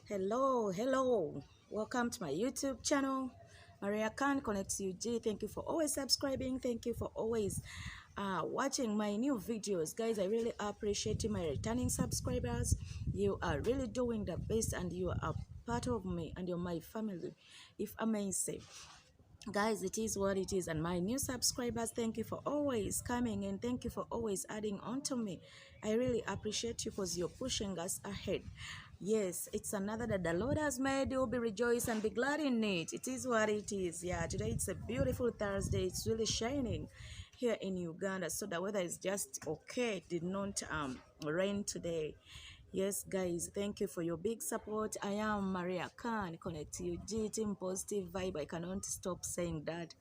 Hello. Welcome to my YouTube channel. Maria Khan connects UG. Thank you for always subscribing. Thank you for always watching my new videos. Guys, I really appreciate you, my returning subscribers. You are really doing the best and you are part of me and you're my family, if I may say. Guys, it is what it is. And my new subscribers, thank you for always coming and thank you for always adding on to me. I really appreciate you because you're pushing us ahead. Yes, it's another that the Lord has made. You'll be rejoiced and be glad in it. It is what it is. Yeah, today it's a beautiful Thursday. It's really shining here in Uganda, so the weather is just okay. It did not rain today. Yes, guys, thank you for your big support. I am Maria Khan, Connect UG, Team Positive Vibe. I cannot stop saying that.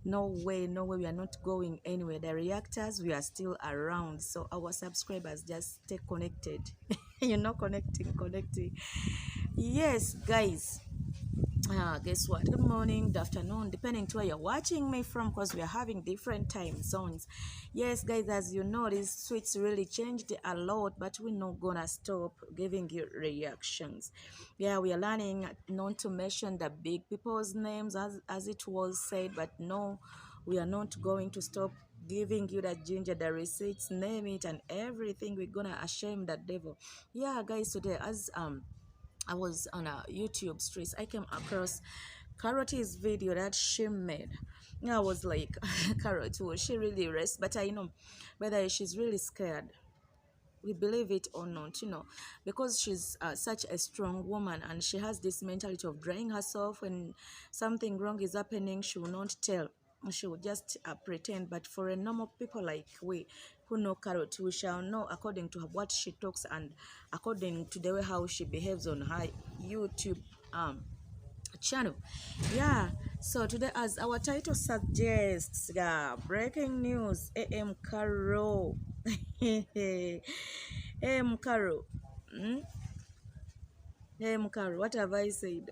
No way, we are not going anywhere. The reactors, we are still around. So our subscribers, just stay connected. Connecting. Yes, guys. Guess what? Good morning, good afternoon, depending to where you're watching me from, because we are having different time zones. Yes, guys, as you know, these tweets really changed a lot, but we're not gonna stop giving you reactions. Yeah, we are learning not to mention the big people's names as it was said, but no, we are not going to stop giving you the ginger, the receipts, name it, and everything. We're gonna shame the devil. Yeah, guys, today as I was on a YouTube streets, I came across Carrot's video that she made. I was like, Carrot, was she really rest? But I know whether she's really scared. We believe it or not, because she's such a strong woman and she has this mentality of drying herself. When something wrong is happening, she will not tell. She will just pretend. But for a normal people like we who know Carrot, we shall know according to what she talks and according to the way how she behaves on her YouTube channel. Yeah, so today, as our title suggests, breaking news, AM Qarol. AM Qarol. AM Qarol, what have I said?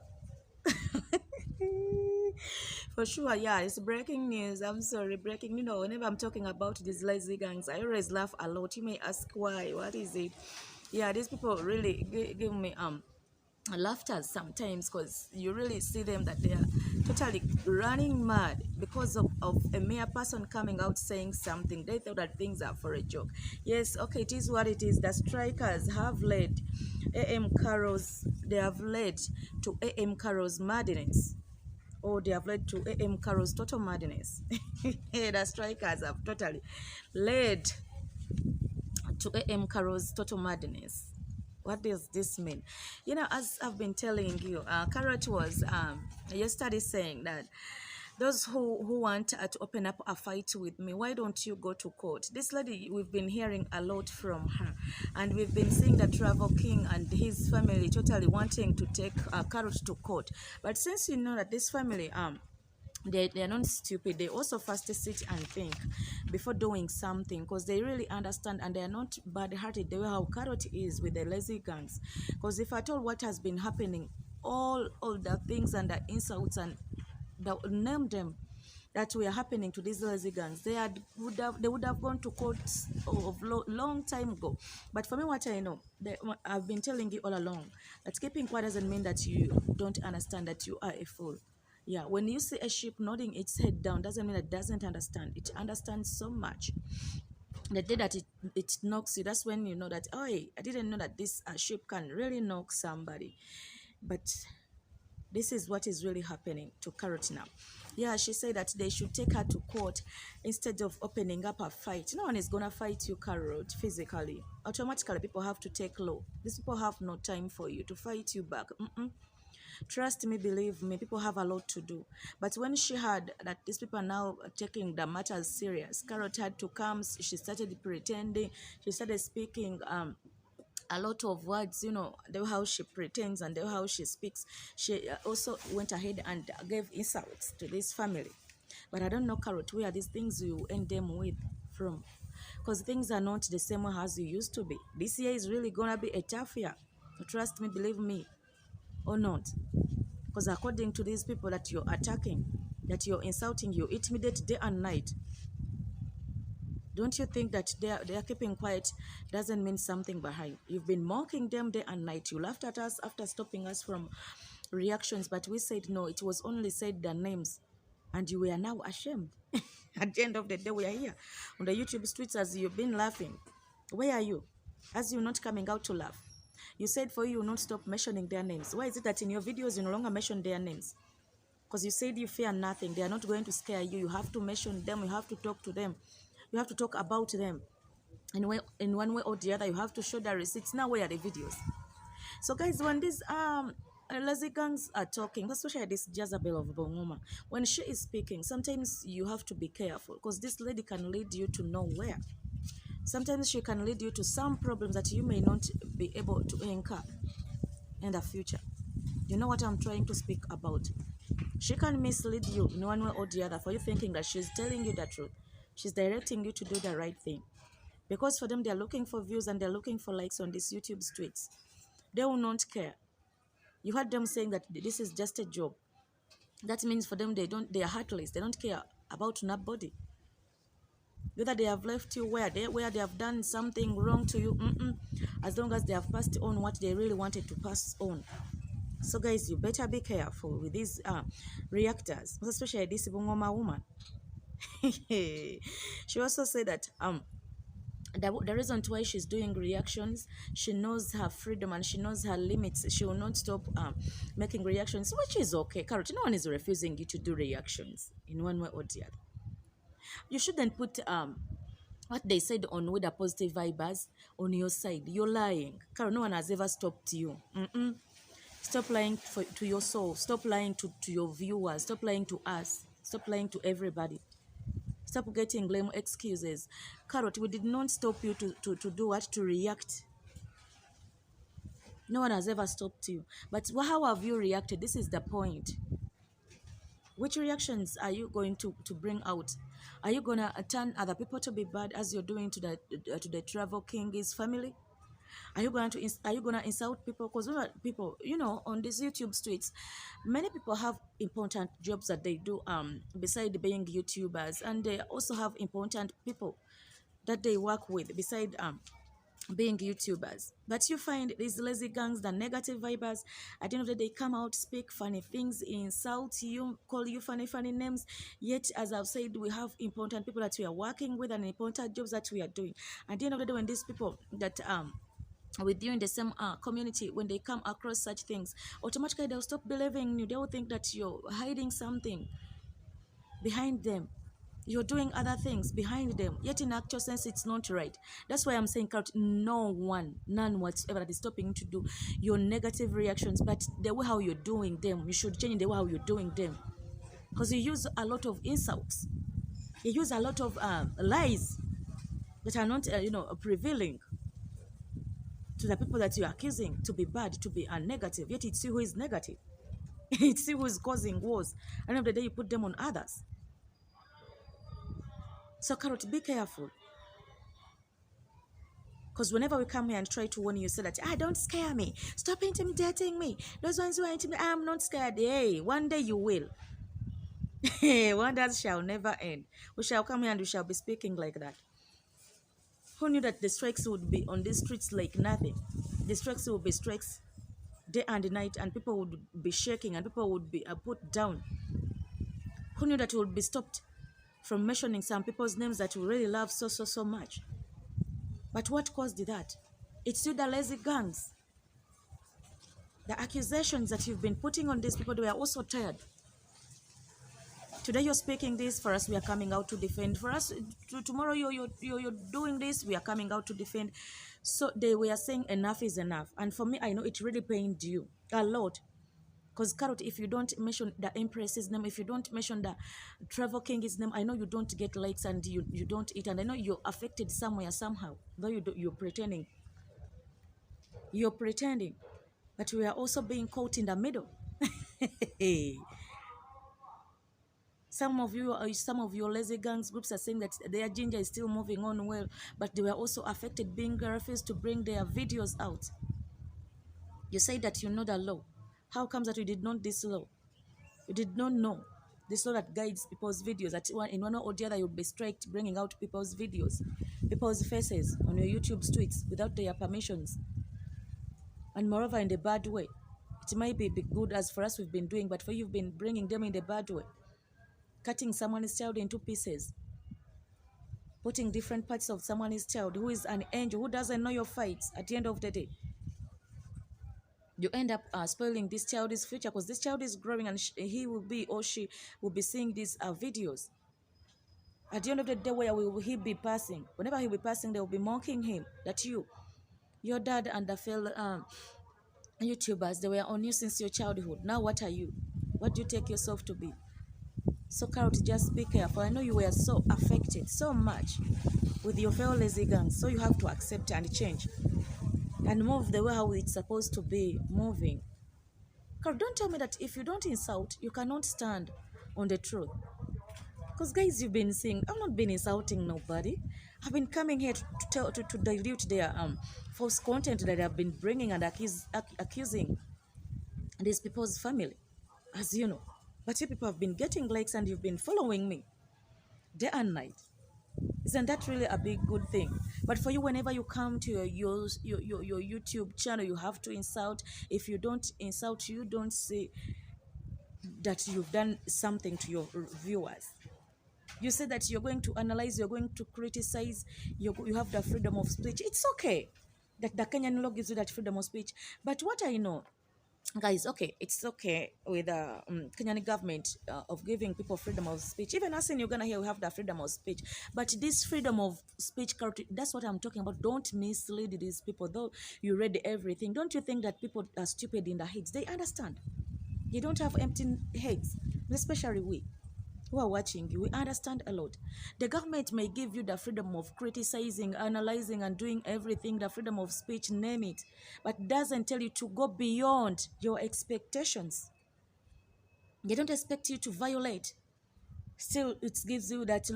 For sure, yeah, it's breaking news. I'm sorry, breaking. Whenever I'm talking about these lazy gangs, I always laugh a lot. You may ask why. What is it? Yeah, these people really give me laughter sometimes, because you really see them that they are totally running mad because of a mere person coming out saying something. They thought that things are for a joke. Yes, okay, it is what it is. The strikers have led AM Qarol's, they have led to AM Qarol's madness. Or they have led to AM Qarol's total madness. The strikers have totally led to AM Qarol's total madness. What does this mean? As I've been telling you, Carrot was yesterday saying that those who want to open up a fight with me, why don't you go to court? This lady, we've been hearing a lot from her, and we've been seeing the Travel King and his family totally wanting to take Carrot to court. But since you know that this family they are not stupid, they also first sit and think before doing something, because they really understand and they are not bad-hearted the way how Carrot is with the lazy guns. Because if at all what has been happening, all the things and the insults and the name them that were happening to these lazy guns, they would have gone to court of long time ago. But for me, what I know, I've been telling you all along that keeping quiet doesn't mean that you don't understand, that you are a fool. Yeah, when you see a sheep nodding its head down, doesn't mean it doesn't understand. It understands so much. The day that it knocks you, that's when you know that, oh, I didn't know that this sheep can really knock somebody. But this is what is really happening to Carrot now. Yeah, she said that they should take her to court instead of opening up a fight. No one is going to fight you, Carrot, physically. Automatically, people have to take law. These people have no time for you to fight you back. Trust me, believe me, people have a lot to do. But when she heard that these people are now taking the matters serious, Carrot had to come. She started pretending. She started speaking a lot of words, the way how she pretends and the way how she speaks. She also went ahead and gave insults to this family. But I don't know, Carrot, where these things you end them with from. Because things are not the same way as you used to be. This year is really going to be a tough year. Trust me, believe me, or not. Because according to these people that you're attacking, that you're insulting, you intimidate day and night. Don't you think that they are keeping quiet doesn't mean something behind? You've been mocking them day and night. You laughed at us after stopping us from reactions, but we said no. It was only said their names, and you were now ashamed. At the end of the day, we are here on the YouTube streets as you've been laughing. Where are you? As you're not coming out to laugh. You said for you will not stop mentioning their names. Why is it that in your videos you no longer mention their names? Because you said you fear nothing. They are not going to scare you. You have to mention them. You have to talk to them. You have to talk about them. In one way or the other, you have to show the receipts. Now, where are the videos? So, guys, when these lazy gangs are talking, especially this Jezebel of Bongoma, when she is speaking, sometimes you have to be careful because this lady can lead you to nowhere. Sometimes she can lead you to some problems that you may not be able to incur in the future. You know what I'm trying to speak about? She can mislead you in one way or the other for you thinking that she's telling you the truth. She's directing you to do the right thing. Because for them, they're looking for views and they're looking for likes on these YouTube streets. They will not care. You heard them saying that this is just a job. That means for them, they are heartless. They don't care about nobody. Whether they have left you where they have done something wrong to you, as long as they have passed on what they really wanted to pass on. So guys, you better be careful with these reactors, especially this Bungoma woman. She also said that the reason why she's doing reactions, she knows her freedom and she knows her limits. She will not stop making reactions, which is okay. Carol, no one is refusing you to do reactions in one way or the other. You shouldn't put what they said on with the positive vibes on your side. You're lying. Carol, no one has ever stopped you. Stop lying to your soul. Stop lying to your viewers. Stop lying to us. Stop lying to everybody. Stop getting lame excuses. Carrot, we did not stop you to do what? To react. No one has ever stopped you. But how have you reacted? This is the point. Which reactions are you going to bring out? Are you going to turn other people to be bad as you're doing to the Travel King's family? Are you going to insult people? Because people, on these YouTube streets, many people have important jobs that they do beside being YouTubers, and they also have important people that they work with beside being YouTubers. But you find these lazy gangs, the negative vibers, at the end of the day, come out, speak funny things, insult you, call you funny names. Yet, as I've said, we have important people that we are working with and important jobs that we are doing. At the end of the day, when these people that with you in the same community, when they come across such things, automatically they'll stop believing you. They will think that you're hiding something behind them. You're doing other things behind them. Yet in actual sense, it's not right. That's why I'm saying, Carrot, none whatsoever that is stopping you to do your negative reactions, but the way how you're doing them, you should change the way how you're doing them. Because you use a lot of insults. You use a lot of lies that are not, prevailing to the people that you're accusing to be bad, to be negative. Yet it's you who is negative. It's you who is causing wars. At the end of the day, you put them on others. So, Carrot, be careful. Because whenever we come here and try to warn you, say that, don't scare me. Stop intimidating me. Those ones who are intimidating, I'm not scared. Hey, one day you will. Wonders shall never end. We shall come here and we shall be speaking like that. Who knew that the strikes would be on these streets like nothing? The strikes will be strikes day and night, and people would be shaking and people would be put down. Who knew that we would be stopped from mentioning some people's names that we really love so much? But what caused that? It's you, the lazy gangs. The accusations that you've been putting on these people, they are also tired. Today you're speaking this, for us we are coming out to defend. For us, tomorrow you're doing this, we are coming out to defend. So they were saying enough is enough. And for me, I know it really pained you a lot. Because, Carrot, if you don't mention the Empress's name, if you don't mention the Travel King's name, I know you don't get likes and you don't eat. And I know you're affected somewhere, somehow, though you're pretending. You're pretending. But we are also being caught in the middle. Some of your lazy gangs groups are saying that their ginger is still moving on well, but they were also affected, being refused to bring their videos out. You say that you know the law. How comes that you did not this law? You did not know. This law that guides people's videos. That in one way or the other, you'll be strict bringing out people's videos, people's faces on your YouTube tweets without their permissions. And moreover, in the bad way. It might be good as for us we've been doing, but for you've been bringing them in the bad way. Cutting someone's child into pieces. Putting different parts of someone's child who is an angel, who doesn't know your fights at the end of the day. You end up spoiling this child's future because this child is growing and he will be or she will be seeing these videos. At the end of the day, where will he be passing? Whenever he'll be passing, they will be mocking him that your dad and the fellow YouTubers, they were on you since your childhood. Now what are you? What do you take yourself to be? So Qarol, just be careful. I know you were so affected so much with your fellow lazy gangs, so you have to accept and change and move the way how it's supposed to be moving. Qarol, don't tell me that if you don't insult, you cannot stand on the truth. Because guys, you've been saying, I've not been insulting nobody. I've been coming here to dilute their false content that I've been bringing and accusing these people's family, as you know. But you people have been getting likes and you've been following me day and night. Isn't that really a big good thing? But for you, whenever you come to your YouTube channel, you have to insult. If you don't insult, you don't say that you've done something to your viewers. You say that you're going to analyze, you're going to criticize, you have the freedom of speech. It's okay that the Kenyan law gives you that freedom of speech. But what I know, guys, okay, it's okay with the Kenyan government of giving people freedom of speech. Even us in Uganda here, we have the freedom of speech. But this freedom of speech, that's what I'm talking about. Don't mislead these people. Though you read everything, don't you think that people are stupid in the heads? They understand. You don't have empty heads, especially we who are watching you. We understand a lot. The government may give you the freedom of criticizing, analyzing, and doing everything, the freedom of speech, name it, but doesn't tell you to go beyond your expectations. They don't expect you to violate. Still, it gives you that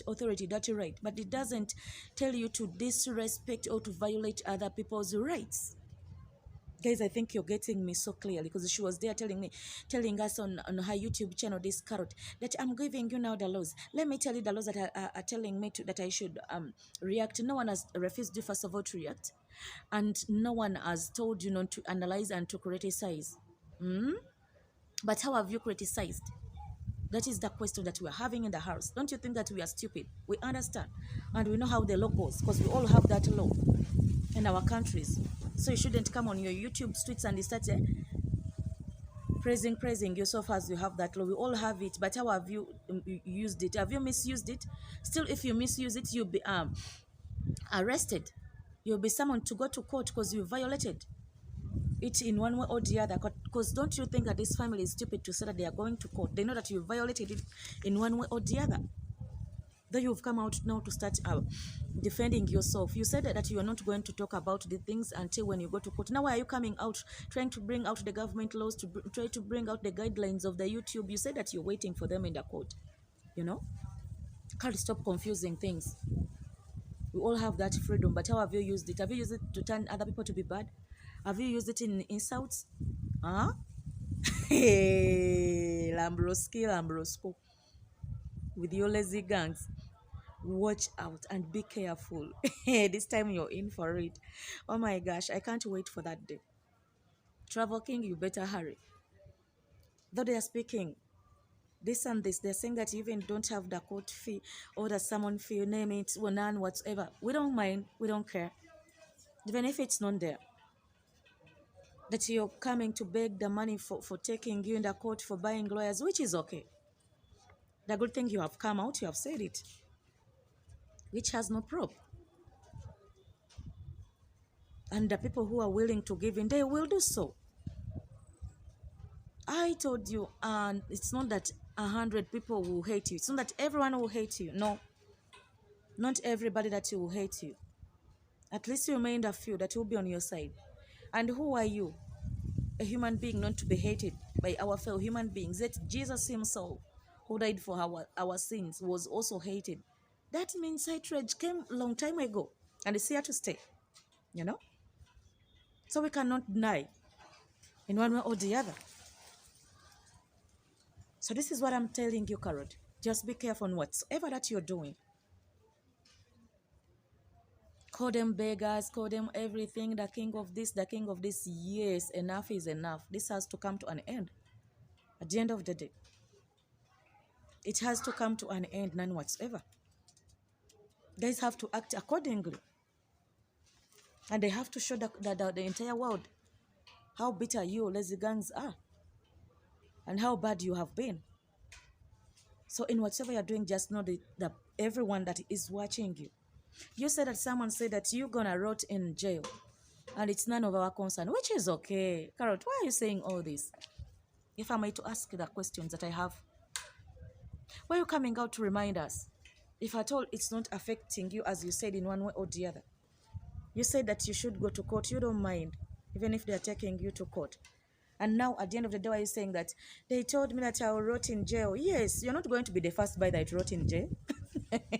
authority, that right, but it doesn't tell you to disrespect or to violate other people's rights. Guys, I think you're getting me so clearly because she was there telling us on her YouTube channel, this Carrot, that I'm giving you now the laws. Let me tell you the laws that are telling me that I should react. No one has refused you, first of all, to react. And no one has told you not to analyze and to criticize. But how have you criticized? That is the question that we're having in the house. Don't you think that we are stupid? We understand. And we know how the law goes because we all have that law in our countries. So you shouldn't come on your YouTube streets and start praising yourself as you have that law. We all have it, but how have you used it? Have you misused it? Still, if you misuse it, you'll be arrested. You'll be summoned to go to court because you violated it in one way or the other. Because don't you think that this family is stupid to say that they are going to court? They know that you violated it in one way or the other. Though you've come out now to start defending yourself. You said that you are not going to talk about the things until when you go to court. Now why are you coming out trying to bring out the government laws, to try to bring out the guidelines of the YouTube? You said that you're waiting for them in the court. You know? Can't stop confusing things. We all have that freedom, but how have you used it? Have you used it to turn other people to be bad? Have you used it in insults? Huh? Hey, Lambrosko. With your lazy gangs. Watch out and be careful. This time you're in for it. Oh my gosh, I can't wait for that day. Travel King, you better hurry. Though they are speaking this and this, they're saying that you even don't have the court fee or the summon fee, you name it, or none whatsoever. We don't mind, we don't care. Even if it's not there, that you're coming to beg the money for taking you in the court for buying lawyers, which is okay. The good thing, you have come out, you have said it, which has no proof. And the people who are willing to give in, they will do so. I told you, and it's not that 100 people will hate you. It's not that everyone will hate you. No, not everybody that will hate you. At least you remain a few that will be on your side. And who are you? A human being not to be hated by our fellow human beings. That Jesus himself, who died for our sins, was also hated. That means hatred came a long time ago and it's here to stay, you know? So we cannot deny in one way or the other. So this is what I'm telling you, Qarol. Just be careful on whatsoever that you're doing. Call them beggars, call them everything, the king of this, the king of this. Yes, enough is enough. This has to come to an end. At the end of the day, it has to come to an end, none whatsoever. Guys have to act accordingly. And they have to show the entire world how bitter you lazy gangs are and how bad you have been. So in whatever you're doing, just know that everyone that is watching you. You said that someone said that you're gonna rot in jail and it's none of our concern, which is okay. Qarol, why are you saying all this? If I may to ask the questions that I have, why are you coming out to remind us? If at all it's not affecting you as you said in one way or the other. You said that you should go to court. You don't mind, even if they're taking you to court. And now, at the end of the day, are you saying that they told me that I will rot in jail? Yes, you're not going to be the first guy that rot in jail,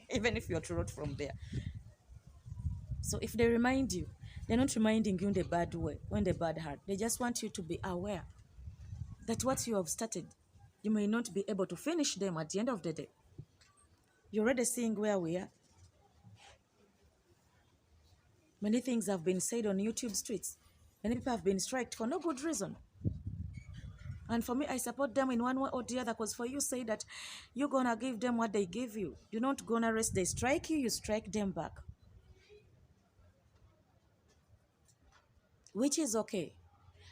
even if you're to rot from there. So if they remind you, they're not reminding you in the bad way, when the bad heart. They just want you to be aware that what you have started, you may not be able to finish them at the end of the day. You're already seeing where we are. Many things have been said on YouTube streets. Many people have been striked for no good reason. And for me, I support them in one way or the other, because for you say that you're going to give them what they give you. You're not going to rest. They strike you, you strike them back. Which is okay.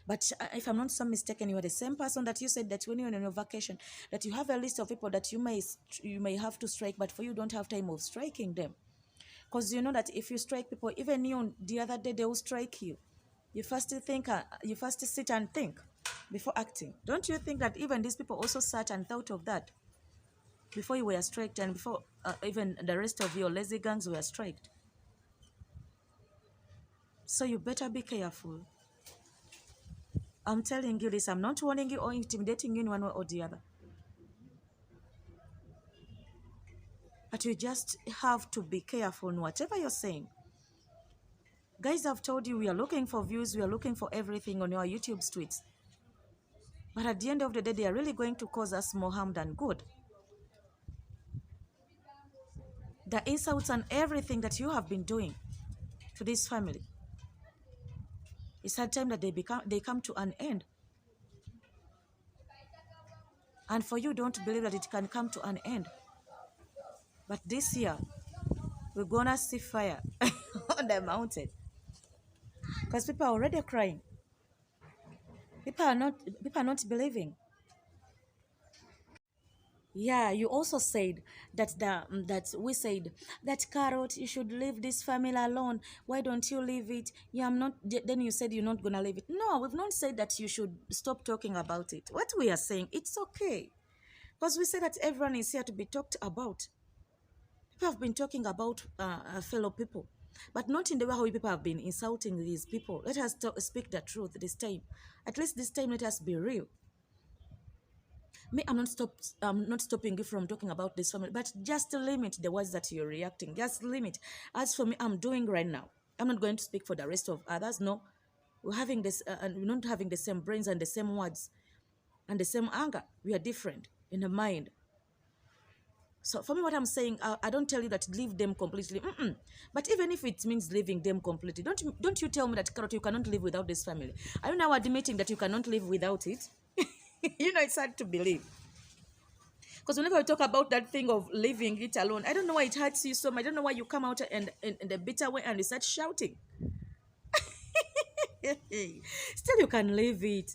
But if I'm not so mistaken, you are the same person that you said that when you're on your vacation, that you have a list of people that you may have to strike, but for you don't have time of striking them. Because you know that if you strike people, even you the other day, they will strike you. You first think, you first sit and think before acting. Don't you think that even these people also sat and thought of that before you were striked and before even the rest of your lazy gangs were striked? So you better be careful. I'm telling you this. I'm not warning you or intimidating you in one way or the other. But you just have to be careful in whatever you're saying. Guys, I've told you we are looking for views. We are looking for everything on your YouTube streets. But at the end of the day, they are really going to cause us more harm than good. The insults and everything that you have been doing to this family, it's at time that they come to an end. And for you, don't believe that it can come to an end. But this year, we're gonna see fire on the mountain. Because people are already crying. People are not believing. Yeah, you also said that we said that Qarol, you should leave this family alone. Why don't you leave it? Yeah, I'm not. Then you said you're not gonna leave it. No, we've not said that you should stop talking about it. What we are saying, it's okay, because we say that everyone is here to be talked about. People have been talking about fellow people, but not in the way how people have been insulting these people. Let us speak the truth this time. At least this time, let us be real. Me, I'm not stopping you from talking about this family, but just limit the words that you're reacting. Just limit. As for me, I'm doing right now. I'm not going to speak for the rest of others. No, we're having this, and we're not having the same brains and the same words and the same anger. We are different in the mind. So for me, what I'm saying, I don't tell you that leave them completely. But even if it means leaving them completely, don't you tell me that, Qarol, you cannot live without this family. Are you now admitting that you cannot live without it? You know, it's hard to believe. Because whenever we talk about that thing of leaving it alone, I don't know why it hurts you so much. I don't know why you come out and in the bitter way and you start shouting. Still, you can leave it.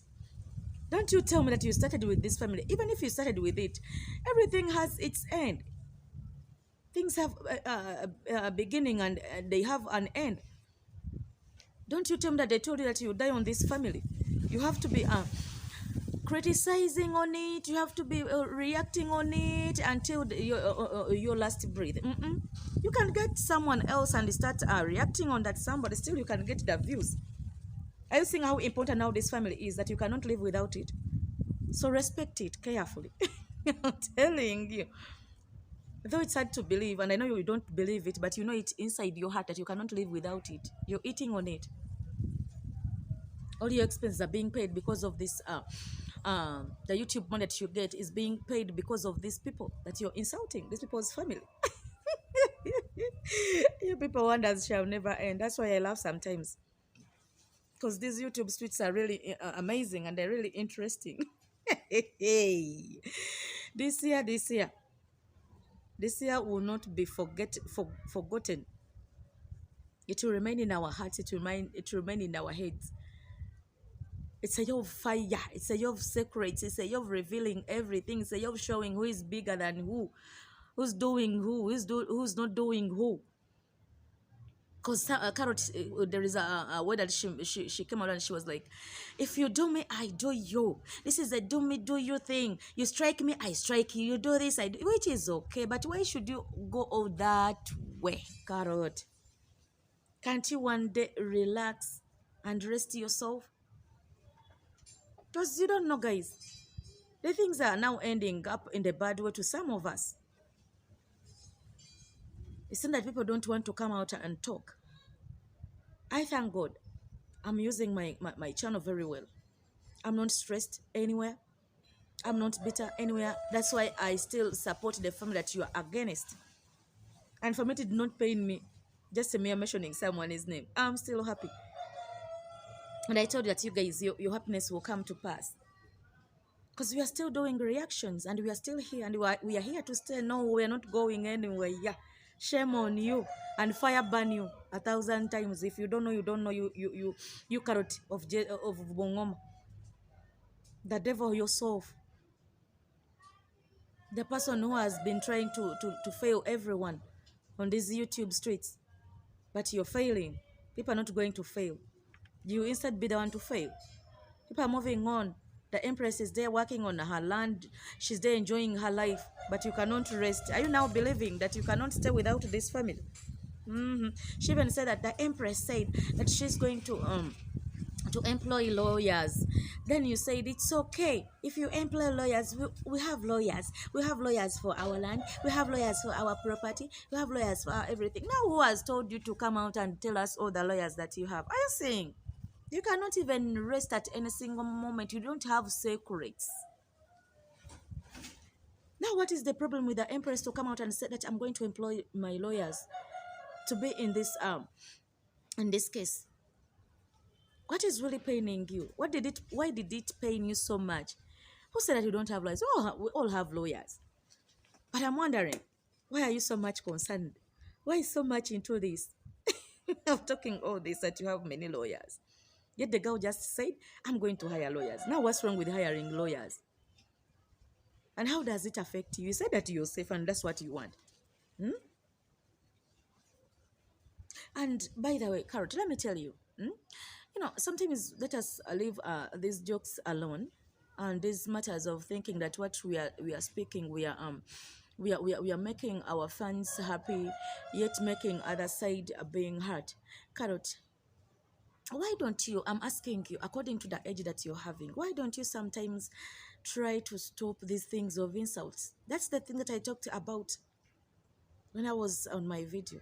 Don't you tell me that you started with this family. Even if you started with it, everything has its end. Things have a beginning and they have an end. Don't you tell me that they told you that you die on this family. You have to be criticizing on it. You have to be reacting on it until your last breath. You can get someone else and start reacting on that somebody. Still, you can get the views. Are you seeing how important now this family is, that you cannot live without it? So respect it carefully. I'm telling you. Though it's hard to believe, and I know you don't believe it, but you know it inside your heart that you cannot live without it. You're eating on it. All your expenses are being paid because of this the YouTube money that you get is being paid because of these people that you're insulting, these people's family. You people wonders shall never end. That's why I laugh sometimes, because these YouTube streets are really amazing and they're really interesting. Hey, this year will not be forgotten. It will remain in our hearts. It will remain in our heads. It's a year of fire. It's a year of secrets. It's a year of revealing everything. It's a year of showing who is bigger than who's doing who's not doing who. Because Carrot, there is a word that she came out and she was like, if you do me, I do you. This is a do me, do you thing. You strike me, I strike you. You do this, I do, which is okay. But why should you go all that way, Carrot? Can't you one day relax and rest yourself? Because you don't know, guys. The things are now ending up in the bad way to some of us. It's not that people don't want to come out and talk. I thank God I'm using my channel very well. I'm not stressed anywhere. I'm not bitter anywhere. That's why I still support the family that you are against. And for me, it did not pain me. Just a mere mentioning someone's name. I'm still happy. And I told you that you guys, your happiness will come to pass. Because we are still doing reactions and we are still here and we are here to stay. No, we are not going anywhere. Yeah. Shame on you and fire burn you 1,000 times. If you don't know, you don't know. You Carrot of Bongoma. The devil yourself. The person who has been trying to fail everyone on these YouTube streets. But you're failing. People are not going to fail. You instead be the one to fail. People are moving on. The Empress is there working on her land. She's there enjoying her life. But you cannot rest. Are you now believing that you cannot stay without this family? She even said that the Empress said that she's going to employ lawyers. Then you said it's okay if you employ lawyers. We have lawyers. We have lawyers for our land. We have lawyers for our property. We have lawyers for our everything. Now who has told you to come out and tell us all the lawyers that you have? Are you saying you cannot even rest at any single moment? You don't have secrets. Now what is the problem with the Empress to come out and say that I'm going to employ my lawyers to be in this case? What is really paining you? Why did it pain you so much? Who said that you don't have lawyers? We all have lawyers. But I'm wondering, why are you so much concerned? Why so much into this? I'm talking all this that you have many lawyers. Yet the girl just said, I'm going to hire lawyers. Now what's wrong with hiring lawyers? And how does it affect you? You said that you're safe and that's what you want. And by the way, Carrot, let me tell you, you know, sometimes let us leave these jokes alone, and these matters of thinking that what we are speaking, we are making our fans happy, yet making other side being hurt. Carrot, why don't you? I'm asking you, according to the age that you're having, why don't you sometimes try to stop these things of insults? That's the thing that I talked about when I was on my video.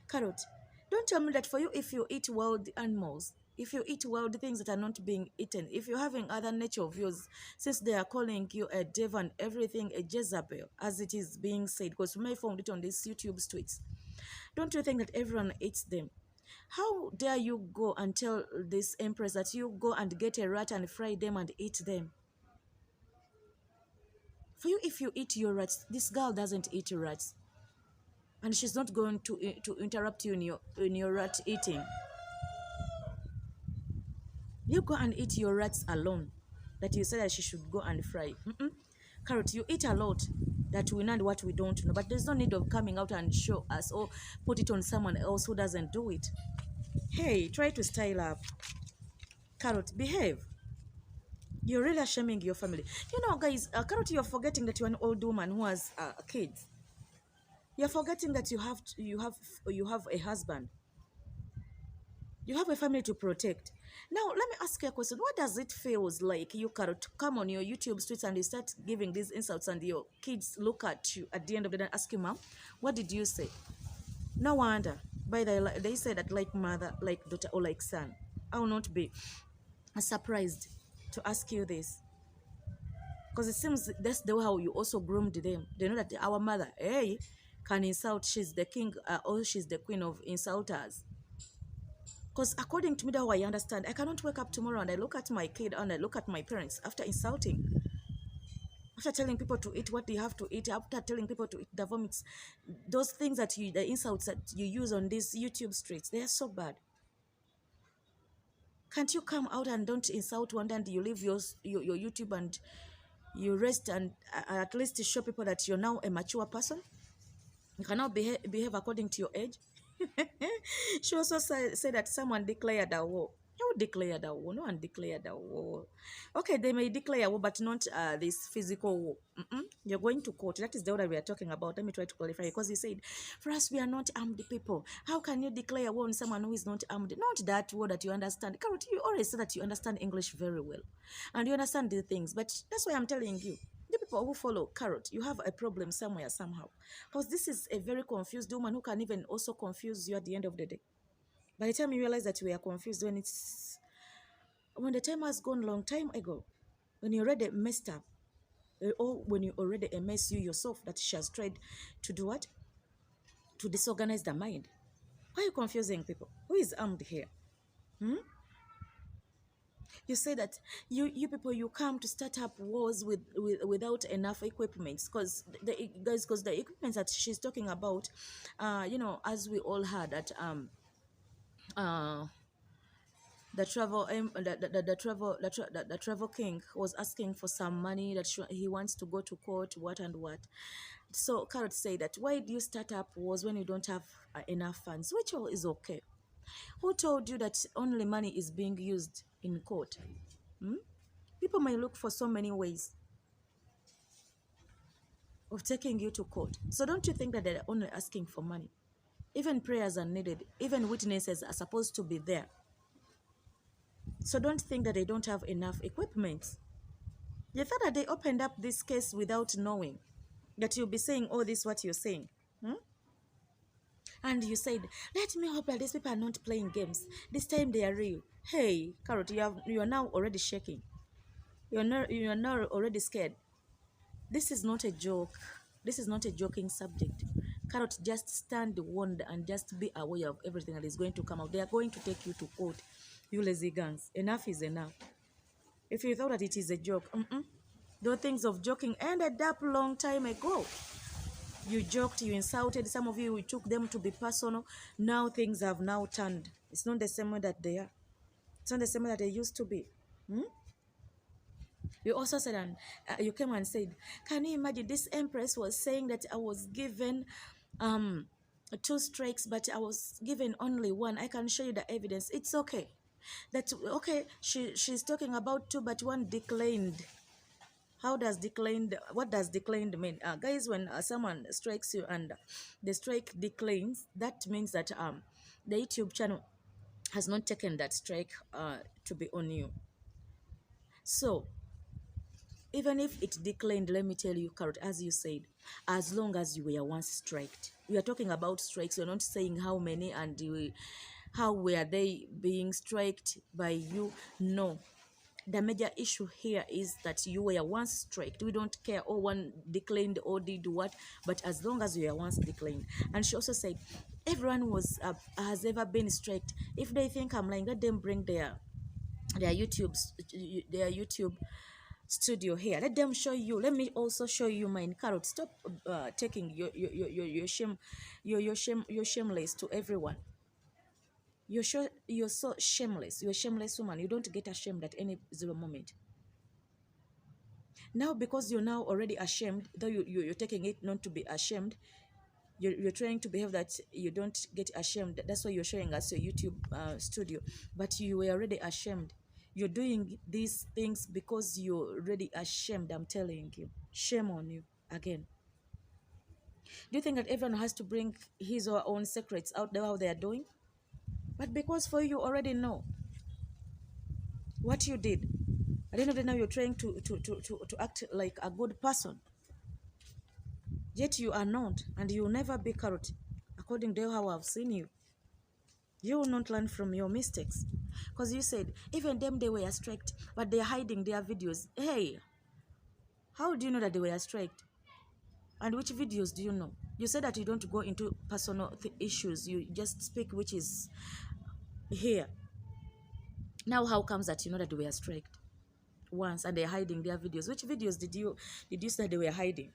Carrot, don't tell me that for you, if you eat wild animals, if you eat wild things that are not being eaten, if you're having other nature of yours, since they are calling you a devil and everything, a Jezebel, as it is being said, because we may found it on these YouTube streets, don't you think that everyone eats them? How dare you go and tell this Empress that you go and get a rat and fry them and eat them? For you, if you eat your rats, this girl doesn't eat rats. And she's not going to interrupt you in your rat eating. You go and eat your rats alone. That you said that she should go and fry. Carrot, you eat a lot that we know what we don't know. But there's no need of coming out and show us or put it on someone else who doesn't do it. Hey, try to style up. Carrot, behave. You're really shaming your family. You know, guys, Carrot, you're forgetting that you're an old woman who has kids. You're forgetting that you have a husband. You have a family to protect. Now, let me ask you a question. What does it feel like you Carrot, come on your YouTube streets and you start giving these insults and your kids look at you at the end of the day and ask you, Mom, what did you say? No wonder. They say that like mother, like daughter, or like son. I will not be surprised to ask you this. Because it seems that's the way how you also groomed them. They know that our mother, hey, can insult. She's the king, or she's the queen of insulters. Because according to me, that way I understand. I cannot wake up tomorrow and I look at my kid and I look at my parents after insulting, after telling people to eat what they have to eat, after telling people to eat the vomits, those things that you, the insults that you use on these YouTube streets, they are so bad. Can't you come out and don't insult one day and you leave your YouTube and you rest and at least show people that you're now a mature person? You cannot behave according to your age. She also said that someone declared a war. Who declared a war? No one declared a war. Okay, they may declare a war, but not this physical war. You're going to court. That is the order we are talking about. Let me try to clarify, because he said, for us, we are not armed people. How can you declare war on someone who is not armed? Not that word that you understand. Carrot, you always say that you understand English very well. And you understand the things. But that's why I'm telling you. The people who follow Carrot, you have a problem somewhere, somehow. Because this is a very confused woman who can even also confuse you at the end of the day. By the time you realize that we are confused, when the time has gone long time ago, when you already messed up, or when you already mess you yourself, that she has tried to do what? To disorganize the mind. Why are you confusing people? Who is armed here? You say that you people, you come to start up wars without enough equipment, because the equipment that she's talking about, as we all heard that uh the travel the travel king was asking for some money, that he wants to go to court, what and what. So Carrot said that, why do you start up wars when you don't have enough funds? Which all is okay. Who told you that only money is being used in court? People may look for so many ways of taking you to court. So don't you think that they're only asking for money? Even prayers are needed. Even witnesses are supposed to be there. So don't think that they don't have enough equipment. You thought that they opened up this case without knowing that you'll be saying all this, what you're saying. And you said, let me hope that these people are not playing games. This time they are real. Hey, Carrot, you are now already shaking. You are now already scared. This is not a joke. This is not a joking subject. Carrot, just stand warned and just be aware of everything that is going to come out. They are going to take you to court, you lazy guns. Enough is enough. If you thought that it is a joke, those things of joking ended up long time ago. You joked, you insulted. Some of you took them to be personal. Now things have now turned. It's not the same way that they are. It's not the same way that they used to be. You also said, and you came and said, can you imagine, this empress was saying that I was given 2 strikes, but I was given only 1. I can show you the evidence. It's okay. That's okay. She's talking about 2, but 1 declined. How does declined? What does declined mean? Guys, when someone strikes you and the strike declines, that means that the YouTube channel has not taken that strike to be on you. So even if it declined, let me tell you, Carrot, as you said, as long as you were once striked. We are talking about strikes. We're not saying how many and how were they being striked by you. No. The major issue here is that you were once striked. We don't care, or one declined or did what, but as long as you were once declined. And she also said, everyone has ever been striked. If they think I'm lying, let them bring their YouTube studio here. Let them show you. Let me also show you mine. Carrot, stop taking your shameless to everyone. You're so shameless. You're a shameless woman. You don't get ashamed at any zero moment. Now, because you're now already ashamed, though you're taking it not to be ashamed, you're trying to behave that you don't get ashamed. That's why you're showing us your YouTube studio. But you were already ashamed. You're doing these things because you're already ashamed. I'm telling you. Shame on you again. Do you think that everyone has to bring his or her own secrets out there how they are doing? But because for you already know what you did. At the end of the day, now you're trying to act like a good person. Yet you are not, and you will never be, Carrot. According to how I've seen you, you will not learn from your mistakes. Because you said, even them, they were strict, but they're hiding their videos. Hey, How do you know that they were striked? And which videos do you know? You said that you don't go into personal issues. You just speak which is here. Now, how comes that you know that they were striked once and they're hiding their videos? Which videos did you say they were hiding?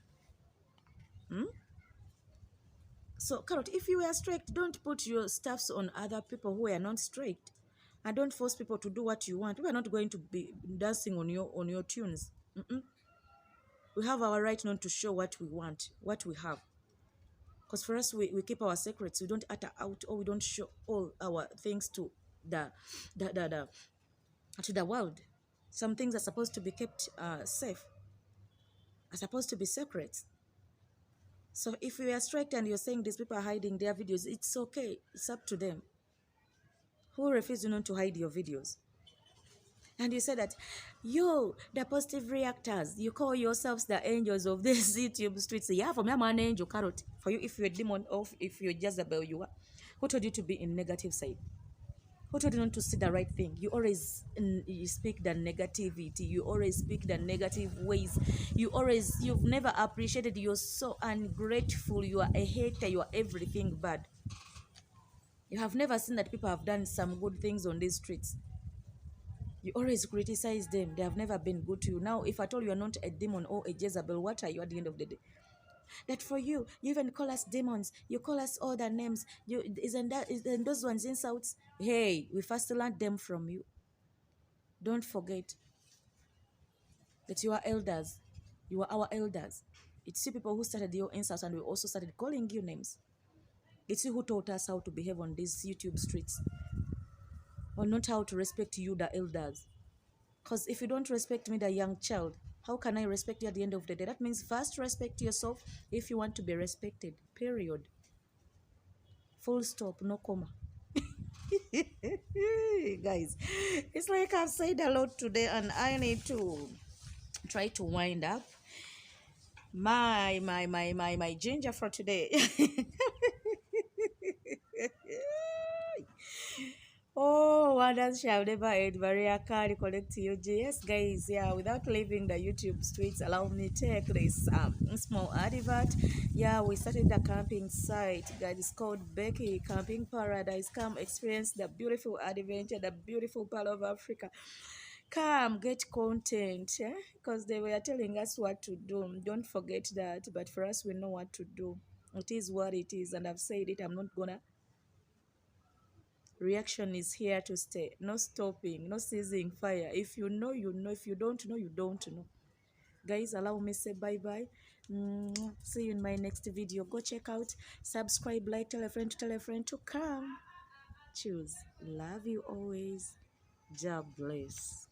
So, Carrot, if you were strict, don't put your stuffs on other people who are not strict, and don't force people to do what you want. We are not going to be dancing on your tunes. We have our right not to show what we want, what we have. Because for us, we keep our secrets. We don't utter out, or we don't show all our things to the to the world. Some things are supposed to be kept safe, are supposed to be secrets. So if you are strict and you're saying these people are hiding their videos, it's okay. It's up to them. Who refused you not to hide your videos? And you said that, the positive reactors, you call yourselves the angels of this YouTube streets. Yeah, for me, I'm an angel, Carrot. For you, if you're a demon or if you're Jezebel, you are. Who told you to be in negative side? Who told you not to see the right thing? You always you speak the negativity. You always speak the negative ways. You've never appreciated. You're so ungrateful. You are a hater. You are everything bad. You have never seen that people have done some good things on these streets. You always criticize them. They have never been good to you. Now, if I told you are not a demon or a Jezebel, what are you at the end of the day? That for you even call us demons. You call us all the names. Isn't those ones insults? Hey, we first learned them from you. Don't forget that you are elders. You are our elders. It's you people who started your insults, and we also started calling you names. It's you who taught us how to behave on these YouTube streets, or not how to respect you, the elders. Because if you don't respect me, the young child, how can I respect you at the end of the day? That means first respect yourself if you want to be respected. Period. Full stop, no comma. Guys, it's like I've said a lot today, and I need to try to wind up my ginger for today. Oh, wonders shall never end. Maria Cardi connect to you. Yes, guys, yeah, without leaving the YouTube streets, allow me to take this small advert. Yeah, we started the camping site, guys. It's called Becky Camping Paradise. Come experience the beautiful adventure, the beautiful part of Africa. Come get content, because they were telling us what to do. Don't forget that, but for us, we know what to do. It is what it is, and I've said it. I'm not gonna. Reaction is here to stay. No stopping, no ceasing fire. If you know, you know. If you don't know, you don't know. Guys, allow me to say bye-bye. See you in my next video. Go check out, subscribe, like, tell a friend to come. Choose. Love you always. God bless.